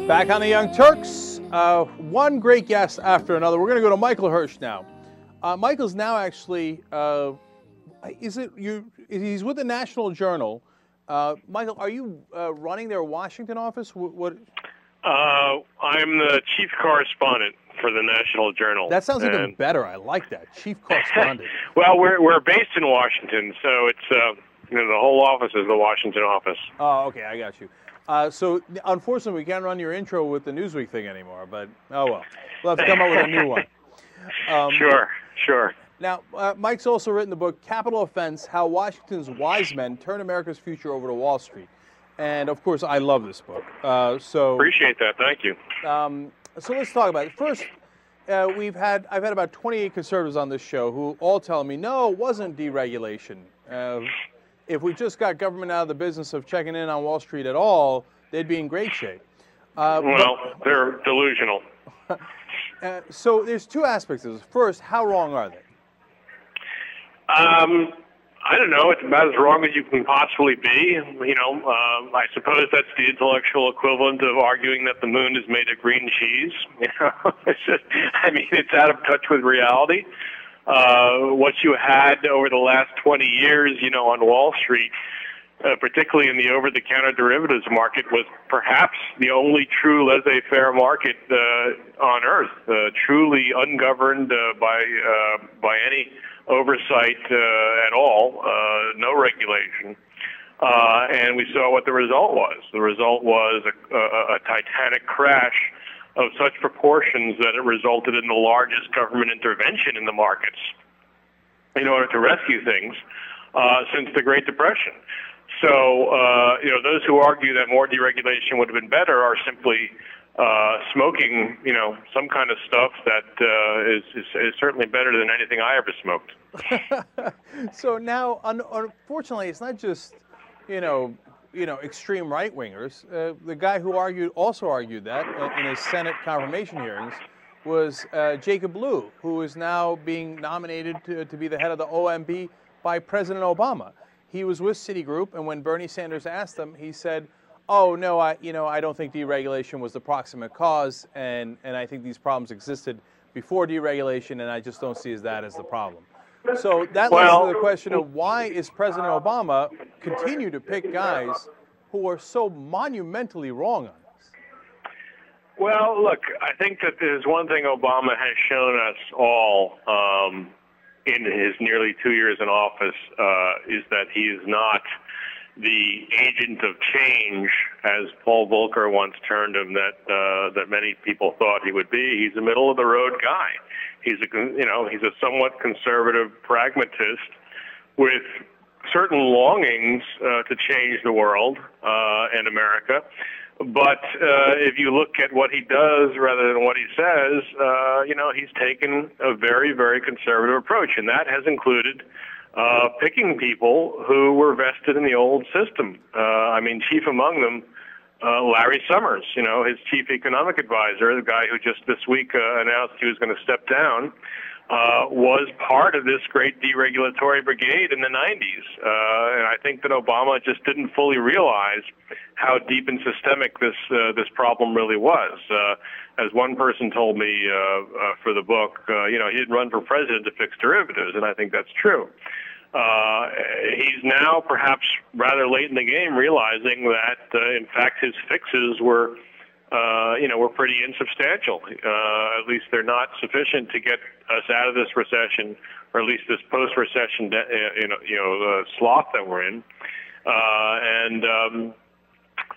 Back on the Young Turks, one great guest after another. We're going to go to Michael Hirsh now. Michael's now actually, he's with the National Journal. Michael, are you running their Washington office? I'm the chief correspondent for the National Journal. That sounds even better. I like that, chief correspondent. Well, we're based in Washington, so it's the whole office is the Washington office. Oh, okay, I got you. So unfortunately, we can't run your intro with the Newsweek thing anymore. But oh well, we'll have to come up with a new one. Sure. Now, Mike's also written the book "Capital Offense: How Washington's Wise Men Turn America's Future Over to Wall Street," and of course, I love this book. So appreciate that. Thank you. So let's talk about it. First, I've had about 28 conservatives on this show who all tell me, no, it wasn't deregulation. If we just got government out of the business of checking in on Wall Street at all, they'd be in great shape. They're delusional. So there's two aspects of this. First, how wrong are they? I don't know. It's about as wrong as you can possibly be. I suppose that's the intellectual equivalent of arguing that the moon is made of green cheese. It's out of touch with reality. What you had over the last 20 years, on Wall Street, particularly in the over-the-counter derivatives market, was perhaps the only true laissez-faire market on Earth, truly ungoverned by any oversight at all, no regulation. And we saw what the result was. The result was a titanic crash of such proportions that it resulted in the largest government intervention in the markets in order to rescue things since the Great Depression. So, those who argue that more deregulation would have been better are simply smoking, some kind of stuff that is certainly better than anything I ever smoked. So now, unfortunately, it's not just, extreme right-wingers. The guy who also argued that in his Senate confirmation hearings was Jacob Lew, who is now being nominated to be the head of the OMB by President Obama. He was with Citigroup, and when Bernie Sanders asked him, he said, "Oh no, I don't think deregulation was the proximate cause, and I think these problems existed before deregulation, and I just don't see that as the problem." So that leads to the question of why is President Obama continue to pick guys who are so monumentally wrong on this? Well, look, I think that there's one thing Obama has shown us all in his nearly 2 years in office is that he is not the agent of change, as Paul Volcker once termed him, that many people thought he would be. He's a middle of the road guy. He's a somewhat conservative pragmatist with certain longings to change the world and America. But if you look at what he does rather than what he says, he's taken a very, very conservative approach, and that has included picking people who were vested in the old system. Chief among them, Larry Summers, his chief economic advisor, the guy who just this week announced he was going to step down, was part of this great deregulatory brigade in the 90s. And I think that Obama just didn't fully realize how deep and systemic this problem really was. As one person told me for the book, he didn't run for president to fix derivatives, and I think that's true. He's now, perhaps rather late in the game, realizing that, in fact, his fixes were pretty insubstantial. At least they're not sufficient to get us out of this recession, or at least this post-recession, sloth that we're in.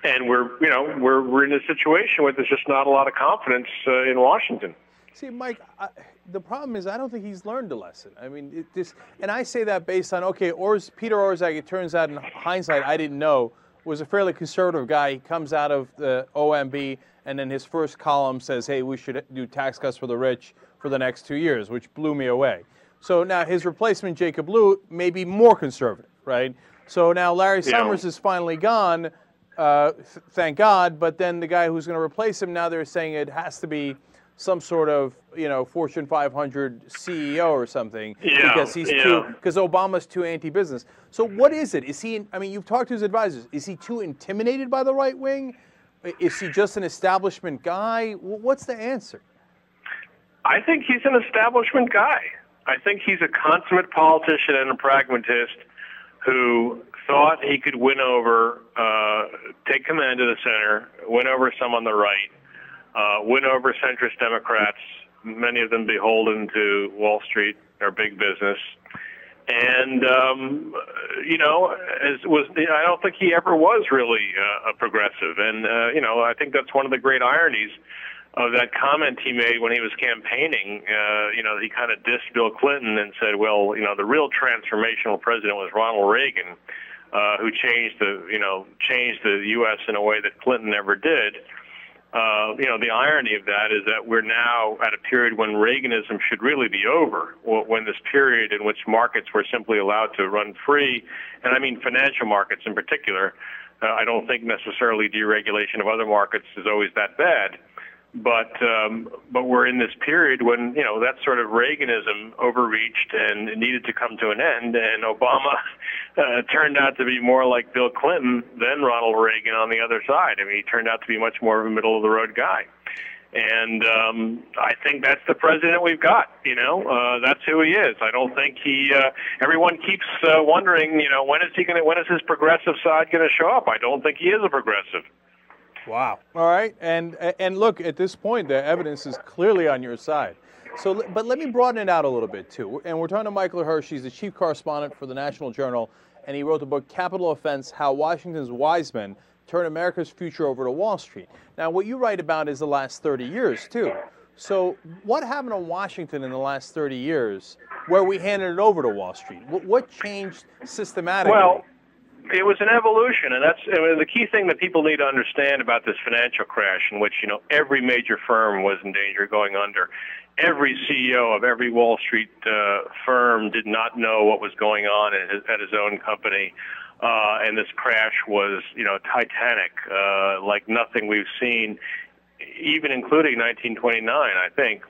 And we're in a situation where there's just not a lot of confidence in Washington. See, Mike, the problem is I don't think he's learned a lesson. And I say that based on, Peter Orszag, it turns out in hindsight, I didn't know, was a fairly conservative guy. He comes out of the OMB, and then his first column says, hey, we should do tax cuts for the rich for the next 2 years, which blew me away. So now his replacement, Jacob Lew, may be more conservative, right? So now Larry Summers is finally gone, thank God, but then the guy who's going to replace him, now they're saying it has to be some sort of, Fortune 500 CEO or something, because because Obama's too anti-business. So what is it? Is he? You've talked to his advisors. Is he too intimidated by the right wing, Is he just an establishment guy? What's the answer? I think he's an establishment guy. I think he's a consummate politician and a pragmatist who thought he could win over, take command of the center, win over some on the right, win over centrist Democrats, many of them beholden to Wall Street or big business. And, I don't think he ever was really a progressive. And, I think that's one of the great ironies of that comment he made when he was campaigning. He kind of dissed Bill Clinton and said, well, the real transformational president was Ronald Reagan, who changed the U.S. in a way that Clinton never did. The irony of that is that we're now at a period when Reaganism should really be over, when this period in which markets were simply allowed to run free, and I mean financial markets in particular. I don't think necessarily deregulation of other markets is always that bad. But we're in this period when, that sort of Reaganism overreached and it needed to come to an end, and Obama turned out to be more like Bill Clinton than Ronald Reagan on the other side. I mean, he turned out to be much more of a middle-of-the-road guy. And I think that's the president we've got, that's who he is. I don't think everyone keeps wondering, when is his progressive side going to show up? I don't think he is a progressive. Wow. All right. And look, at this point, the evidence is clearly on your side. So, but let me broaden it out a little bit, too. And we're talking to Michael Hirsh. He's the chief correspondent for the National Journal, and he wrote the book Capital Offense, How Washington's Wise Men Turn America's Future Over to Wall Street. Now, what you write about is the last 30 years, too. So what happened to Washington in the last 30 years where we handed it over to Wall Street? What changed systematically? Well, it was an evolution, and that's the key thing that people need to understand about this financial crash in which, every major firm was in danger of going under. Every CEO of every Wall Street firm did not know what was going on at his own company. And this crash was, titanic, like nothing we've seen, even including 1929, I think.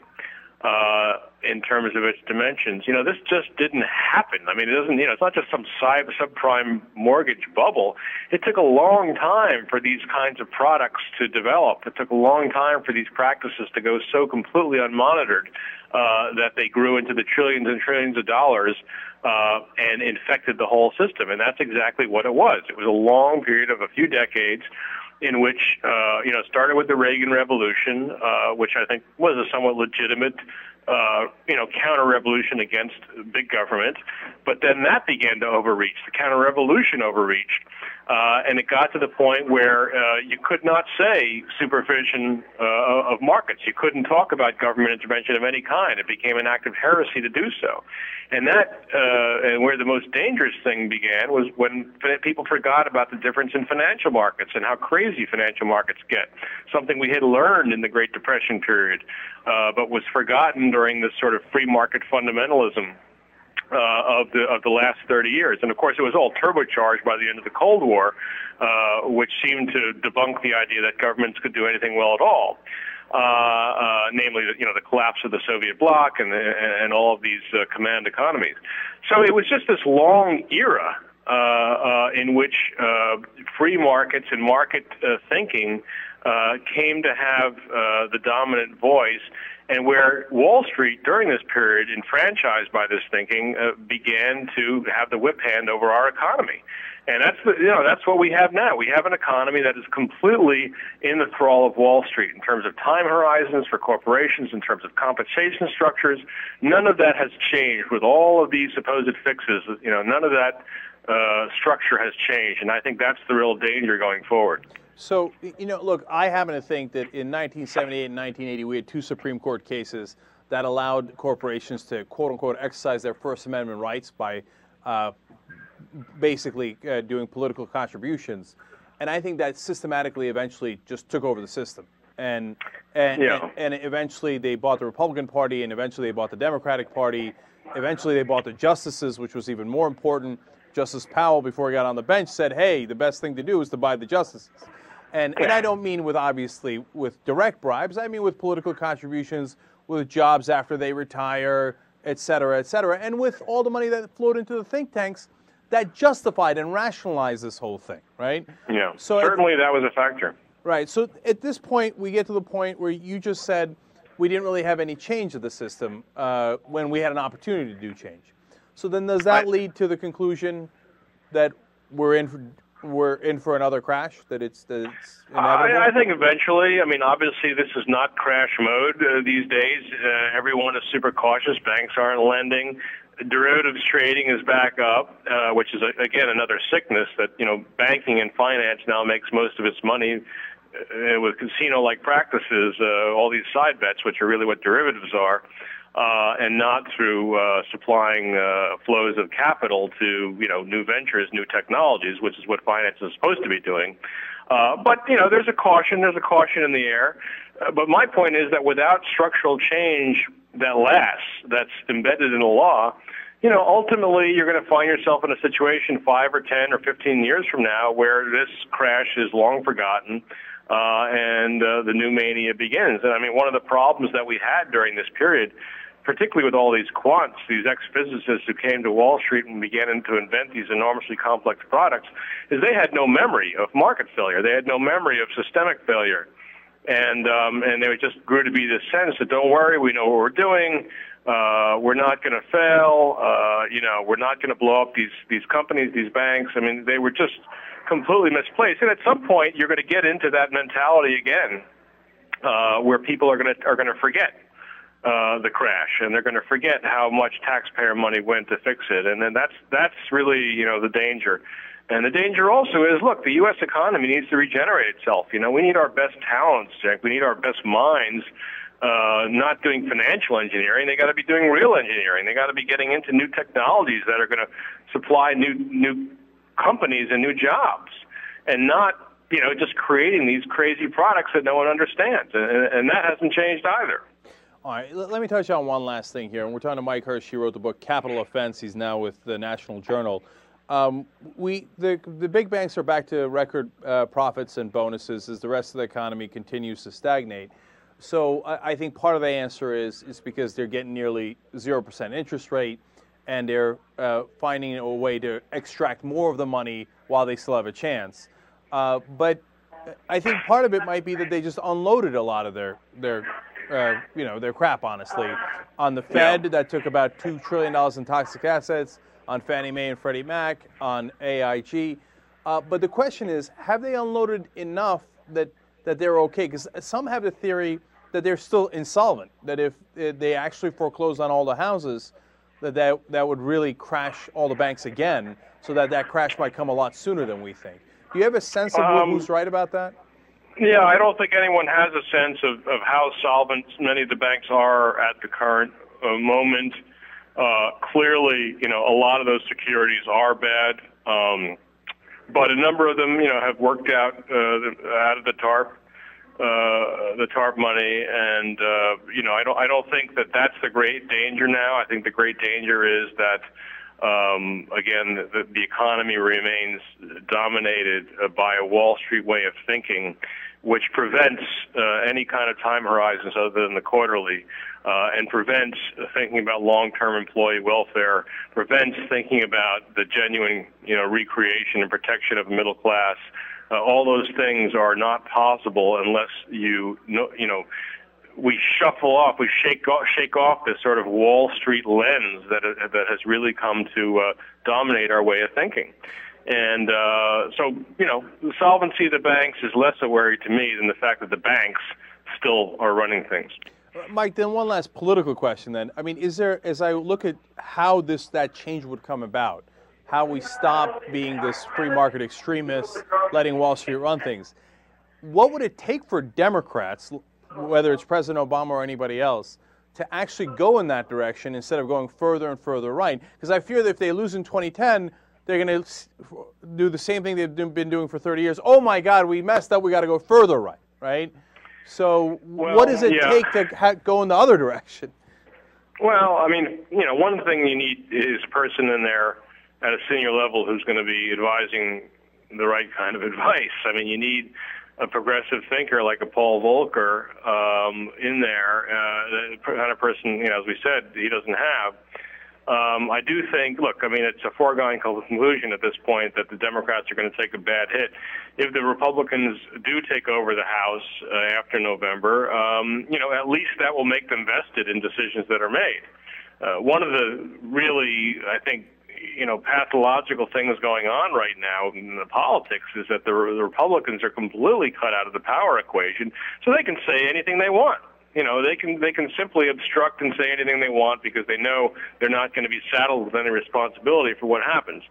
In terms of its dimensions. This just didn't happen. I mean, it doesn't, it's not just some subprime mortgage bubble. It took a long time for these kinds of products to develop. It took a long time for these practices to go so completely unmonitored that they grew into the trillions and trillions of dollars and infected the whole system. And that's exactly what it was. It was a long period of a few decades in which, started with the Reagan Revolution, which I think was a somewhat legitimate, counter-revolution against big government. But then that began to overreach. The counter-revolution overreached. And it got to the point where you could not say supervision of markets. You couldn't talk about government intervention of any kind. It became an act of heresy to do so. And and where the most dangerous thing began was when people forgot about the difference in financial markets and how crazy financial markets get. Something we had learned in the Great Depression period, but was forgotten during this sort of free market fundamentalism of the last 30 years. And of course, it was all turbocharged by the end of the Cold War, which seemed to debunk the idea that governments could do anything well at all. Namely, the collapse of the Soviet bloc and all of these command economies. So it was just this long era in which free markets and market thinking came to have the dominant voice, and where Wall Street during this period, enfranchised by this thinking, began to have the whip hand over our economy. And that's what we have now. We have an economy that is completely in the thrall of Wall Street in terms of time horizons for corporations, in terms of compensation structures. None of that has changed with all of these supposed fixes. None of that structure has changed, and I think that's the real danger going forward. So, look, I happen to think that in 1978 and 1980, we had two Supreme Court cases that allowed corporations to, quote-unquote, exercise their First Amendment rights by basically doing political contributions. And I think that systematically eventually just took over the system. And eventually they bought the Republican Party, and eventually they bought the Democratic Party. Eventually they bought the justices, which was even more important. Justice Powell, before he got on the bench, said, hey, the best thing to do is to buy the justices. And I don't mean obviously with direct bribes. I mean with political contributions, with jobs after they retire, et cetera, and with all the money that flowed into the think tanks that justified and rationalized this whole thing, right? Yeah, so certainly that was a factor. Right. So at this point, we get to the point where you just said we didn't really have any change of the system when we had an opportunity to do change. So then does that lead to the conclusion that we're in for another crash, that it's inevitable? I think eventually. I mean, obviously, this is not crash mode these days. Everyone is super cautious. Banks aren't lending. Derivatives trading is back up, which is, again, another sickness that, banking and finance now makes most of its money with casino-like practices, all these side bets, which are really what derivatives are. And not through supplying flows of capital to new ventures, new technologies, which is what finance is supposed to be doing. But there's a caution in the air. But my point is that without structural change that lasts, that's embedded in the law, ultimately you're going to find yourself in a situation 5 or 10 or 15 years from now where this crash is long forgotten. And the new mania begins. And I mean, one of the problems that we had during this period, particularly with all these quants, these ex-physicists who came to Wall Street and began to invent these enormously complex products, is they had no memory of market failure. They had no memory of systemic failure. And there just grew to be this sense that, don't worry, we know what we're doing. We're not going to fail. We're not going to blow up these companies, these banks. I mean, they were just completely misplaced. And at some point, you're going to get into that mentality again, where people are going to forget the crash, and they're going to forget how much taxpayer money went to fix it. And then that's really the danger. And the danger also is, look, the U.S. economy needs to regenerate itself. We need our best talents, Jack. We need our best minds. Not doing financial engineering. They got to be doing real engineering. They got to be getting into new technologies that are going to supply new companies and new jobs, and not just creating these crazy products that no one understands. And that hasn't changed either. All right, let me touch on one last thing here. And we're talking to Mike Hirsh. He wrote the book Capital Offense. He's now with the National Journal. The big banks are back to record profits and bonuses as the rest of the economy continues to stagnate. So I think part of the answer is because they're getting nearly 0% interest rate, and they're finding a way to extract more of the money while they still have a chance. But I think part of it might be that they just unloaded a lot of their crap, honestly, on the Fed. That took about $2 trillion in toxic assets, on Fannie Mae and Freddie Mac, on AIG. But the question is, have they unloaded enough that they're okay? Because some have the theory that they're still insolvent, that if they actually foreclose on all the houses, that would really crash all the banks again, so that crash might come a lot sooner than we think. Do you have a sense of who's right about that? Yeah, I don't think anyone has a sense of how solvent many of the banks are at the current moment. Clearly, a lot of those securities are bad, but a number of them, have worked out of the TARP money, and I don't think that that's the great danger now. I think the great danger is that again, the economy remains dominated by a Wall Street way of thinking, which prevents any kind of time horizons other than the quarterly, and prevents thinking about long-term employee welfare, prevents thinking about the genuine, recreation and protection of the middle class. All those things are not possible unless we shuffle off, we shake off this sort of Wall Street lens that has really come to dominate our way of thinking. And so, the solvency of the banks is less a worry to me than the fact that the banks still are running things. Mike, then one last political question then. I mean, is there, as I look at how that change would come about, how we stop being this free market extremists, letting Wall Street run things, what would it take for Democrats, whether it's President Obama or anybody else, to actually go in that direction instead of going further and further right? Because I fear that if they lose in 2010, they're going to do the same thing they've been doing for 30 years. Oh, my God, we messed up. We got to go further right, right? So what does it take to go in the other direction? Well, I mean, one thing you need is a person in there at a senior level who's going to be advising the right kind of advice. I mean, you need a progressive thinker like a Paul Volcker in there, the kind of person, as we said, he doesn't have. I do think, look, I mean, it's a foregone conclusion at this point that the Democrats are going to take a bad hit. If the Republicans do take over the House after November, at least that will make them vested in decisions that are made. One of the really, I think, pathological things going on right now in the politics is that the Republicans are completely cut out of the power equation, so they can say anything they want. They can simply obstruct and say anything they want because they know they're not going to be saddled with any responsibility for what happens.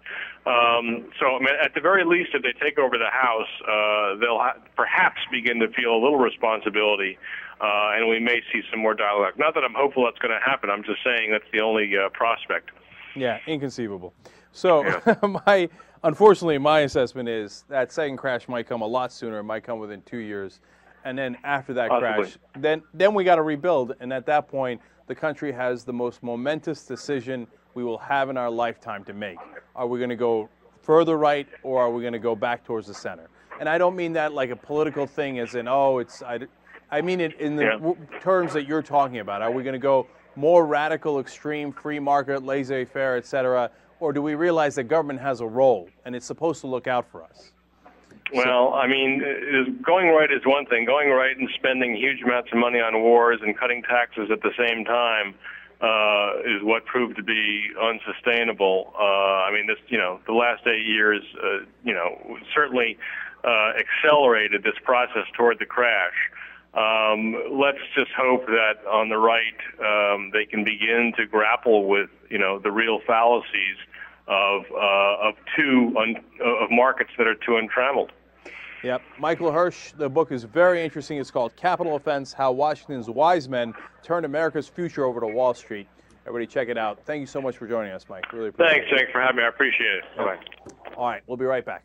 So, I mean, at the very least, if they take over the House, they'll perhaps begin to feel a little responsibility, and we may see some more dialogue. Not that I'm hopeful that's going to happen. I'm just saying that's the only prospect. Yeah, inconceivable. So, yeah. Unfortunately, my assessment is that second crash might come a lot sooner. It might come within 2 years. And then after that Possibly. crash, then we got to rebuild. And at that point, the country has the most momentous decision we will have in our lifetime to make. Are we going to go further right, or are we going to go back towards the center? And I don't mean that like a political thing as in, I mean it in the terms that you're talking about. Are we going to go more radical, extreme, free market, laissez-faire, et cetera? Or do we realize that government has a role and it's supposed to look out for us? Well, I mean, going right is one thing. Going right and spending huge amounts of money on wars and cutting taxes at the same time is what proved to be unsustainable. I mean, the last 8 years, certainly accelerated this process toward the crash. Let's just hope that on the right they can begin to grapple with, the real fallacies of markets that are too untrammeled. Yep. Michael Hirsh, the book is very interesting. It's called Capital Offense, How Washington's Wise Men Turned America's Future Over to Wall Street. Everybody check it out. Thank you so much for joining us, Mike. Really appreciate it. Thanks for having me. I appreciate it. Bye-bye. All right. We'll be right back.